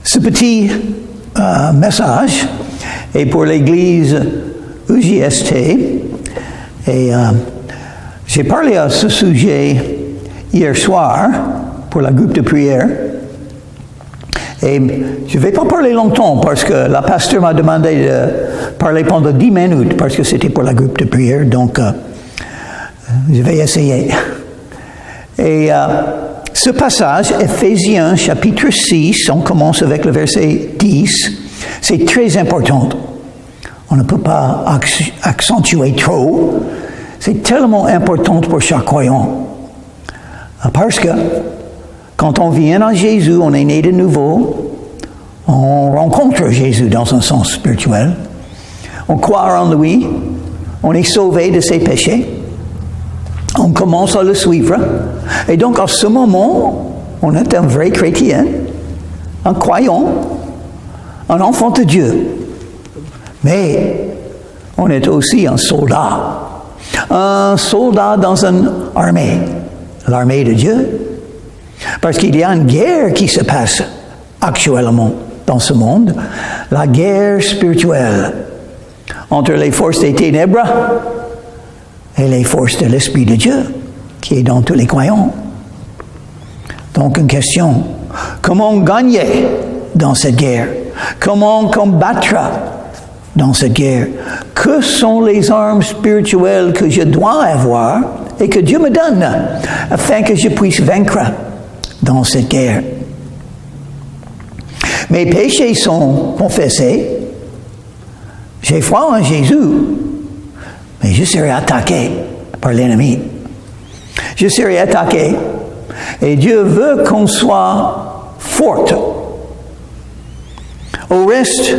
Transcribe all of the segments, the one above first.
Ce petit message est pour l'Église UJST et j'ai parlé à ce sujet hier soir pour la groupe de prière et je ne vais pas parler longtemps parce que la pasteur m'a demandé de parler pendant 10 minutes parce que c'était pour la groupe de prière, donc je vais essayer. Et ce passage, Éphésiens chapitre 6, on commence avec le verset 10, c'est très important. On ne peut pas accentuer trop. C'est tellement important pour chaque croyant. Parce que quand on vient à Jésus, on est né de nouveau, on rencontre Jésus dans un sens spirituel, on croit en lui, on est sauvé de ses péchés, on commence à le suivre, et donc à ce moment, on est un vrai chrétien, un croyant, un enfant de Dieu. Mais on est aussi un soldat dans une armée, l'armée de Dieu. Parce qu'il y a une guerre qui se passe actuellement dans ce monde, la guerre spirituelle entre les forces des ténèbres et les forces de l'Esprit de Dieu qui est dans tous les croyants. Donc une question, comment gagner dans cette guerre? Comment combattre dans cette guerre? Que sont les armes spirituelles que je dois avoir et que Dieu me donne afin que je puisse vaincre dans cette guerre? Mes péchés sont confessés. J'ai foi en Jésus, mais je serai attaqué par l'ennemi. Je serai attaqué. Et Dieu veut qu'on soit forte. Au reste,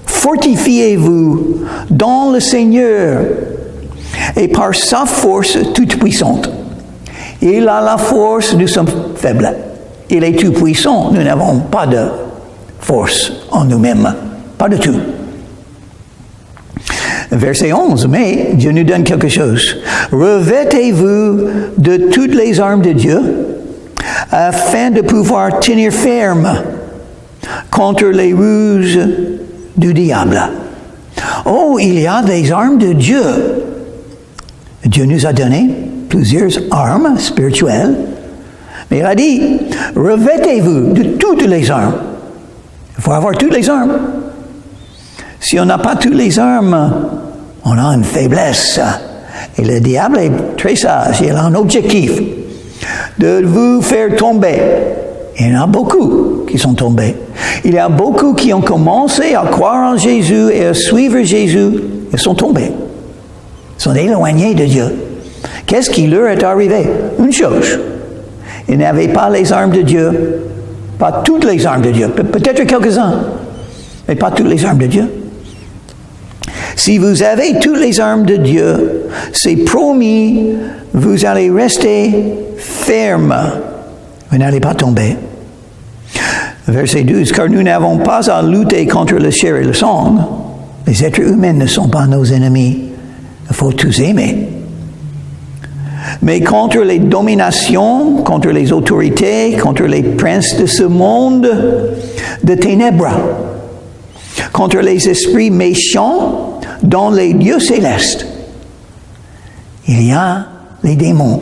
fortifiez-vous dans le Seigneur et par sa force toute puissante. Il a la force, nous sommes faibles. Il est tout puissant, nous n'avons pas de force en nous-mêmes. Pas du tout. Verset 11, mais Dieu nous donne quelque chose. Revêtez-vous de toutes les armes de Dieu afin de pouvoir tenir ferme contre les ruses du diable. Oh, il y a des armes de Dieu. Dieu nous a donné plusieurs armes spirituelles, mais il a dit, revêtez-vous de toutes les armes. Il faut avoir toutes les armes. Si on n'a pas toutes les armes, on a une faiblesse. Et le diable est très sage. Il a un objectif de vous faire tomber. Il y en a beaucoup qui sont tombés. Il y a beaucoup qui ont commencé à croire en Jésus et à suivre Jésus. Ils sont tombés. Ils sont éloignés de Dieu. Qu'est-ce qui leur est arrivé? Une chose. Ils n'avaient pas les armes de Dieu. Pas toutes les armes de Dieu. Peut-être quelques-uns. Mais pas toutes les armes de Dieu. Si vous avez toutes les armes de Dieu, c'est promis, vous allez rester ferme. Vous n'allez pas tomber. Verset 12, car nous n'avons pas à lutter contre le chair et le sang. Les êtres humains ne sont pas nos ennemis. Il faut tous aimer. Mais contre les dominations, contre les autorités, contre les princes de ce monde de ténèbres, contre les esprits méchants dans les lieux célestes. Il y a les démons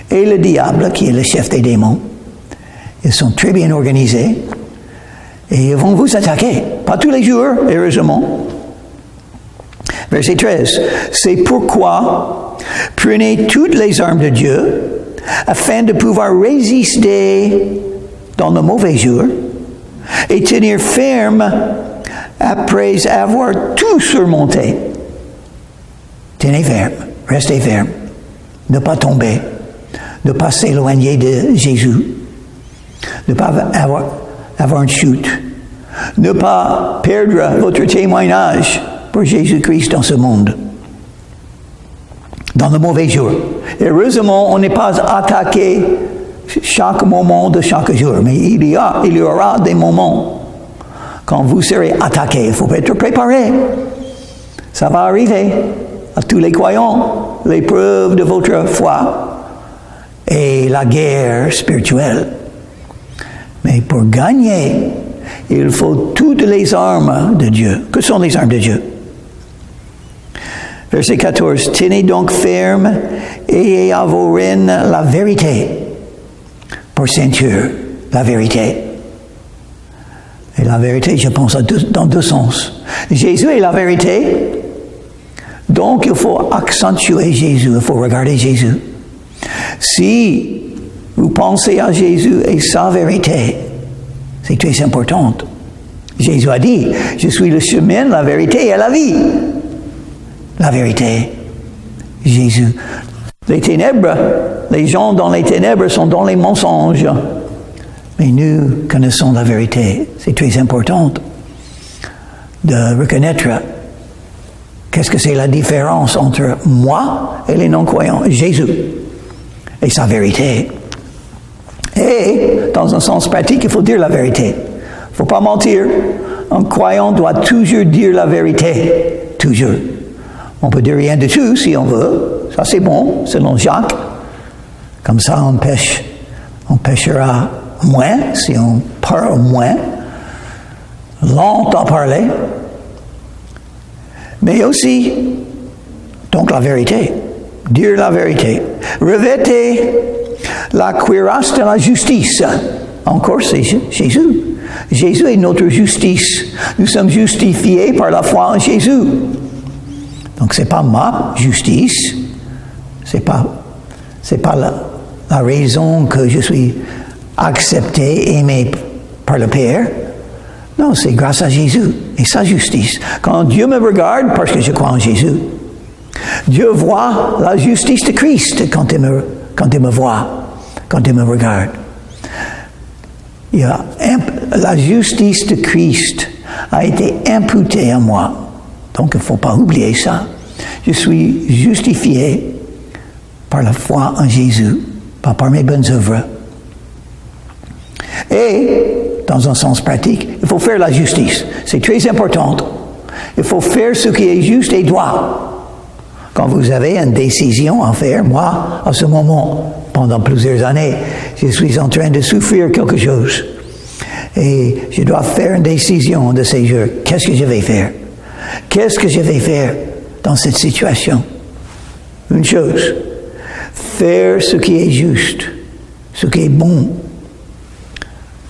et le diable qui est le chef des démons. Ils sont très bien organisés et ils vont vous attaquer. Pas tous les jours, heureusement. Verset 13. C'est pourquoi prenez toutes les armes de Dieu afin de pouvoir résister dans le mauvais jour et tenir ferme après avoir tout surmonté. Tenez ferme, restez ferme, ne pas tomber, ne pas s'éloigner de Jésus, ne pas avoir une chute, ne pas perdre votre témoignage pour Jésus-Christ dans ce monde, dans le mauvais jour. Heureusement, on n'est pas attaqué chaque moment de chaque jour, mais il y aura des moments quand vous serez attaqué. Il faut être préparé. Ça va arriver à tous les croyants, l'épreuve de votre foi et la guerre spirituelle. Mais pour gagner, il faut toutes les armes de Dieu. Que sont les armes de Dieu? Verset 14. Tenez donc ferme et ayez à vos reins la vérité pour ceinture. La vérité. Et la vérité, je pense, dans deux sens. Jésus est la vérité. Donc, il faut accentuer Jésus. Il faut regarder Jésus. Si vous pensez à Jésus et sa vérité, c'est très important. Jésus a dit, je suis le chemin, la vérité et la vie. La vérité, Jésus. Les ténèbres, les gens dans les ténèbres sont dans les mensonges. Mais nous connaissons la vérité. C'est très important de reconnaître qu'est-ce que c'est la différence entre moi et les non-croyants. Jésus et sa vérité. Et, dans un sens pratique, il faut dire la vérité. Il ne faut pas mentir. Un croyant doit toujours dire la vérité. Toujours. On peut dire rien du tout si on veut. Ça, c'est bon, selon Jacques. Comme ça, on pêchera moins si on parle moins. Lent à parler. Mais aussi, donc la vérité. Dire la vérité. Revêtez la cuirasse de la justice. Encore, c'est Jésus. Jésus est notre justice. Nous sommes justifiés par la foi en Jésus. Donc, ce n'est pas ma justice. Ce n'est pas la raison que je suis accepté, aimé par le Père. Non, c'est grâce à Jésus et sa justice. Quand Dieu me regarde, parce que je crois en Jésus, Dieu voit la justice de Christ quand il me voit, quand il me regarde. La justice de Christ a été imputée à moi. Donc, il ne faut pas oublier ça. Je suis justifié par la foi en Jésus, pas par mes bonnes œuvres. Et, dans un sens pratique, il faut faire la justice. C'est très important. Il faut faire ce qui est juste et droit. Quand vous avez une décision à faire, moi, à ce moment, pendant plusieurs années, je suis en train de souffrir quelque chose. Et je dois faire une décision de ces jours. Qu'est-ce que je vais faire? Qu'est-ce que je vais faire dans cette situation? Une chose, faire ce qui est juste, ce qui est bon.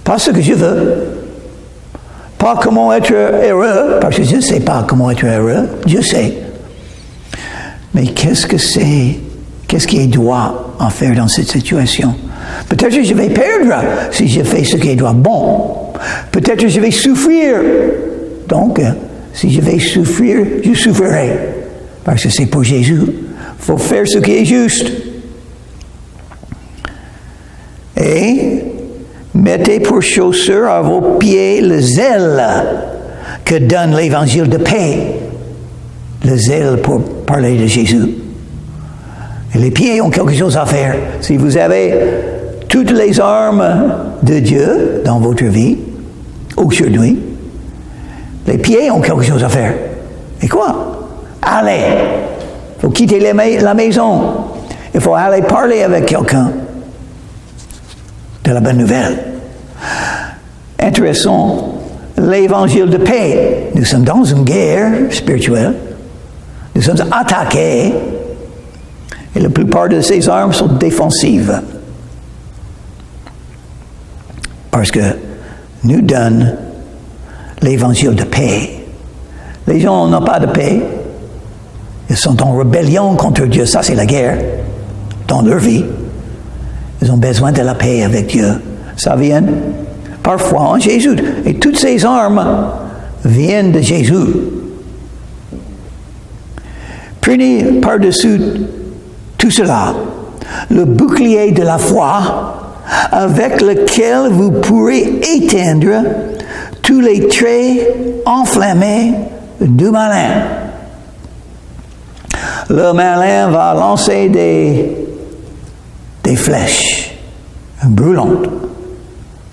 Pas ce que je veux. Pas comment être heureux, parce que je ne sais pas comment être heureux. Je sais. Mais qu'est-ce que c'est? Qu'est-ce qui est droit à faire dans cette situation? Peut-être que je vais perdre si je fais ce qui est droit. Bon. Peut-être que je vais souffrir. Donc, si je vais souffrir, je souffrirai. Parce que c'est pour Jésus. Il faut faire ce qui est juste. Et mettez pour chaussure à vos pieds le zèle que donne l'évangile de paix. Le zèle pour parler de Jésus. Et les pieds ont quelque chose à faire. Si vous avez toutes les armes de Dieu dans votre vie, aujourd'hui, les pieds ont quelque chose à faire. Et quoi? Allez. Il faut quitter la maison. Il faut aller parler avec quelqu'un de la bonne nouvelle. Intéressant, l'évangile de paix. Nous sommes dans une guerre spirituelle. Nous sommes attaqués. Et la plupart de ces armes sont défensives. Parce que nous donne l'évangile de paix. Les gens n'ont pas de paix. Ils sont en rébellion contre Dieu. Ça, c'est la guerre dans leur vie. Ils ont besoin de la paix avec Dieu. Ça vient parfois en Jésus. Et toutes ces armes viennent de Jésus. Prenez par-dessus tout cela le bouclier de la foi avec lequel vous pourrez éteindre tous les traits enflammés du malin. Le malin va lancer des flèches brûlantes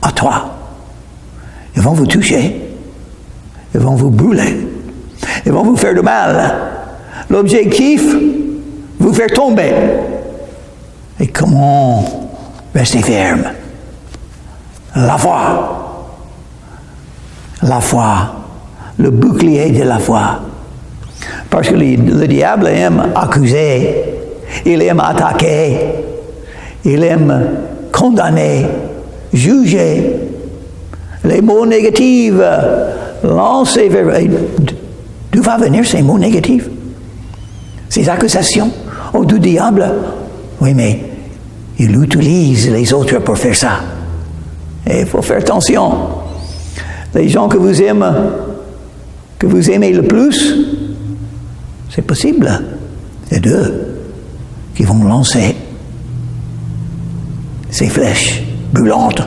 à toi. Ils vont vous toucher. Ils vont vous brûler. Ils vont vous faire du mal. L'objectif, vous faire tomber. Et comment rester ferme? La foi. La foi, le bouclier de la foi. Parce que le diable aime accuser, il aime attaquer, il aime condamner, juger. Les mots négatifs lancés vers... D'où va venir ces mots négatifs? Ces accusations du diable? Oui, mais il utilise les autres pour faire ça. Et il faut faire attention. Les gens que vous aimez le plus, c'est possible. C'est eux qui vont lancer ces flèches brûlantes.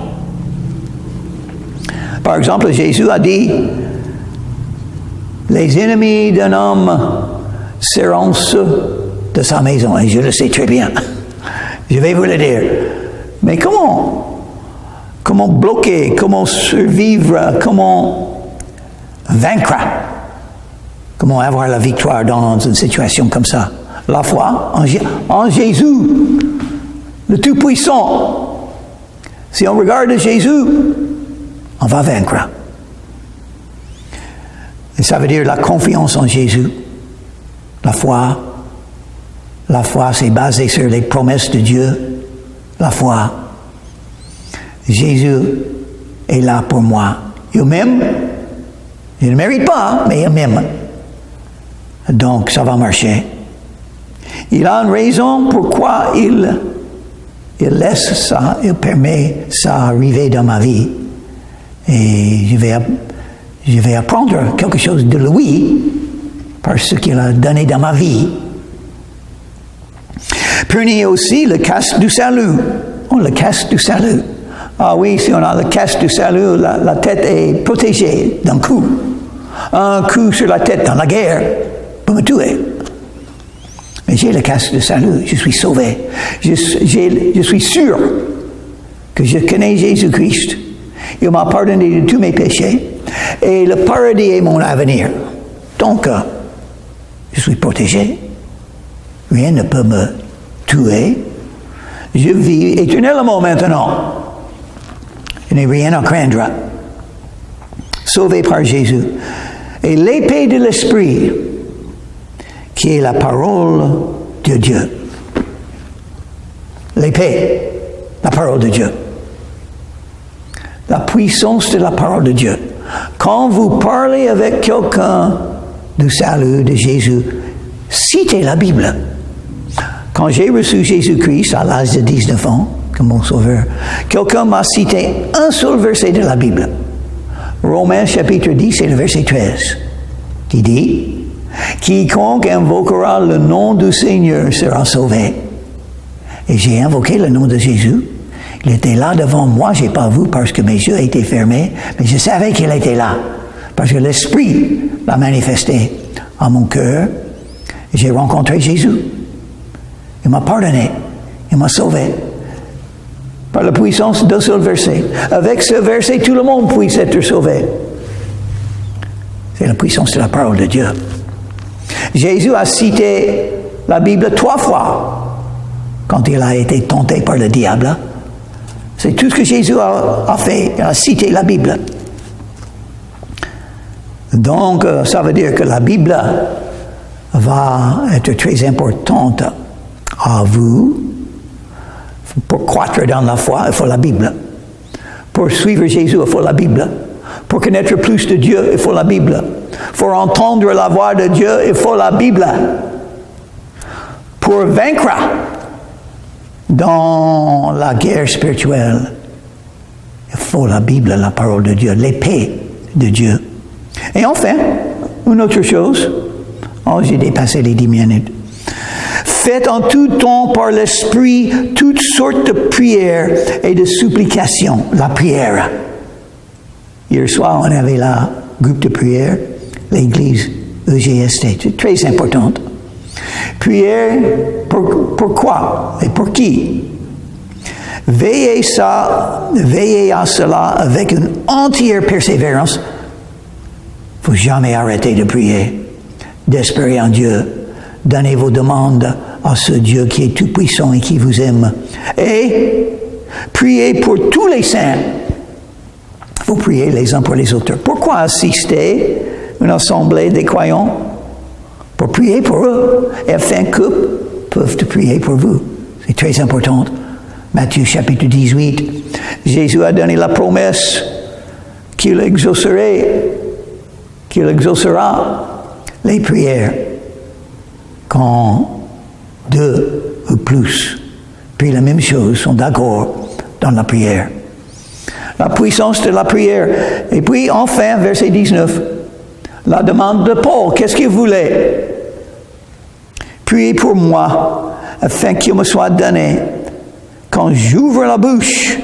Par exemple, Jésus a dit, les ennemis d'un homme seront ceux de sa maison. Et je le sais très bien. Je vais vous le dire. Mais comment bloquer, comment survivre, comment vaincre, comment avoir la victoire dans une situation comme ça? La foi en Jésus, le Tout-Puissant. Si on regarde Jésus, on va vaincre. Et ça veut dire la confiance en Jésus. La foi, c'est basé sur les promesses de Dieu. La foi. Jésus est là pour moi. Il m'aime. Il ne mérite pas, mais il m'aime. Donc, ça va marcher. Il a une raison pourquoi il laisse ça, il permet ça arriver dans ma vie. Et je vais apprendre quelque chose de lui parce qu'il a donné dans ma vie. Prenez aussi le casque du salut. Oh, le casque du salut. Ah oui, si on a le casque du salut, la tête est protégée d'un coup. Un coup sur la tête dans la guerre peut me tuer. Mais j'ai le casque du salut, je suis sauvé. Je suis sûr que je connais Jésus-Christ. Il m'a pardonné de tous mes péchés. Et le paradis est mon avenir. Donc, je suis protégé. Rien ne peut me tuer. Je vis éternellement maintenant. Je n'ai rien à craindre. Sauvé par Jésus. Et l'épée de l'Esprit, qui est la parole de Dieu. L'épée, la parole de Dieu. La puissance de la parole de Dieu. Quand vous parlez avec quelqu'un du salut de Jésus, citez la Bible. Quand j'ai reçu Jésus-Christ à l'âge de 19 ans, comme mon sauveur, quelqu'un m'a cité un seul verset de la Bible. Romains chapitre 10 et le verset 13, qui dit, « Quiconque invoquera le nom du Seigneur sera sauvé. » Et j'ai invoqué le nom de Jésus. Il était là devant moi, je n'ai pas vu parce que mes yeux étaient fermés, mais je savais qu'il était là, parce que l'Esprit l'a manifesté en mon cœur. J'ai rencontré Jésus. Il m'a pardonné, il m'a sauvé. Par la puissance d'un seul verset. Avec ce verset, tout le monde puisse être sauvé. C'est la puissance de la parole de Dieu. Jésus a cité la Bible 3 fois quand il a été tenté par le diable. C'est tout ce que Jésus a fait. Il a cité la Bible. Donc, ça veut dire que la Bible va être très importante à vous. Pour croître dans la foi, il faut la Bible. Pour suivre Jésus, il faut la Bible. Pour connaître plus de Dieu, il faut la Bible. Pour entendre la voix de Dieu, il faut la Bible. Pour vaincre dans la guerre spirituelle, il faut la Bible, la parole de Dieu, l'épée de Dieu. Et enfin, une autre chose. Oh, j'ai dépassé les 10 minutes. Faites en tout temps par l'Esprit toutes sortes de prières et de supplications. La prière. Hier soir, on avait la groupe de prière, l'église EGST. C'est très importante. Prière, pourquoi et pour qui? Veillez à cela avec une entière persévérance. Il ne faut jamais arrêter de prier, d'espérer en Dieu. Donnez vos demandes à ce Dieu qui est tout-puissant et qui vous aime. Et priez pour tous les saints. Il faut prier les uns pour les autres. Pourquoi assister une assemblée des croyants? Pour prier pour eux, et afin qu'eux peuvent prier pour vous. C'est très important. Matthieu chapitre 18, Jésus a donné la promesse qu'il exaucera les prières quand 2 ou plus prient la même chose, sont d'accord dans la prière. La puissance de la prière. Et puis enfin, verset 19, la demande de Paul, qu'est-ce qu'il voulait? Priez pour moi, afin qu'il me soit donné, quand j'ouvre la bouche,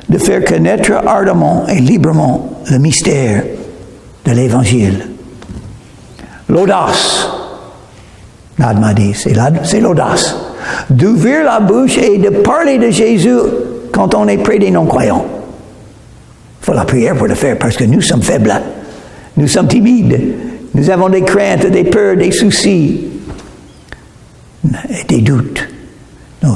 de faire connaître ardemment et librement le mystère de l'Évangile. L'audace, Nad m'a dit, c'est l'audace. D'ouvrir la bouche et de parler de Jésus quand on est près des non-croyants. Il faut la prière pour le faire parce que nous sommes faibles. Nous sommes timides. Nous avons des craintes, des peurs, des soucis, et des doutes. Non,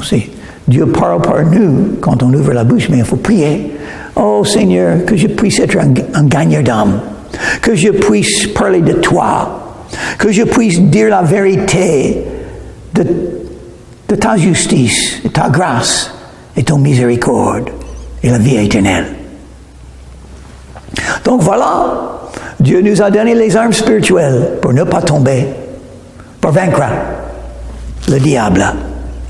Dieu parle par nous quand on ouvre la bouche, mais il faut prier. Oh Seigneur, que je puisse être un gagneur d'âme, que je puisse parler de toi, que je puisse dire la vérité de ta justice, de ta grâce et ton miséricorde et la vie éternelle. Donc voilà, Dieu nous a donné les armes spirituelles pour ne pas tomber, pour vaincre le diable.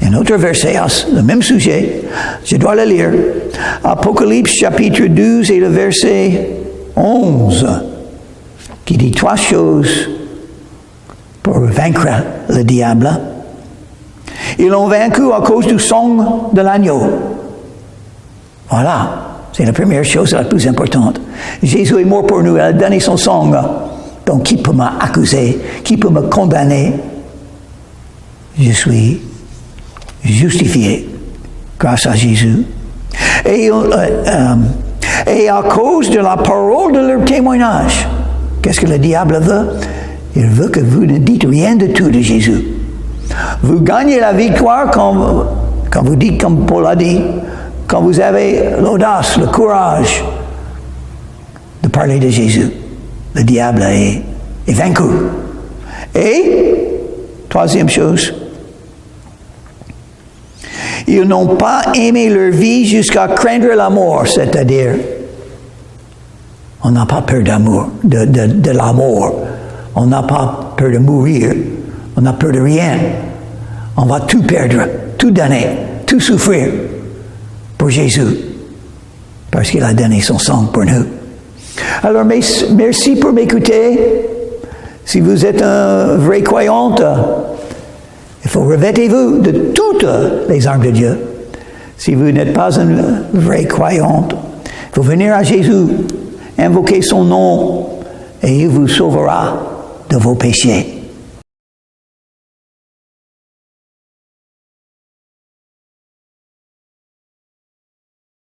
Un autre verset à le même sujet, je dois le lire. Apocalypse chapitre 12 et le verset 11, qui dit 3 choses pour vaincre le diable. Ils l'ont vaincu à cause du sang de l'agneau. Voilà, c'est la première chose la plus importante. Jésus est mort pour nous, il a donné son sang. Donc qui peut m'accuser? Qui peut me condamner? Je suis justifié grâce à Jésus. Et à cause de la parole de leur témoignage, qu'est-ce que le diable veut? Il veut que vous ne dites rien de tout de Jésus. Vous gagnez la victoire quand vous dites comme Paul a dit, quand vous avez l'audace, le courage de parler de Jésus. Le diable est vaincu. Et, troisième chose, ils n'ont pas aimé leur vie jusqu'à craindre la mort, c'est-à-dire, on n'a pas peur d'amour, de la mort. On n'a pas peur de mourir. On n'a peur de rien. On va tout perdre, tout donner, tout souffrir pour Jésus, parce qu'il a donné son sang pour nous. Alors, merci pour m'écouter. Si vous êtes un vrai croyant, il faut revêtez-vous de toutes les armes de Dieu. Si vous n'êtes pas un vrai croyant, il faut venir à Jésus, invoquer son nom, et il vous sauvera de vos péchés.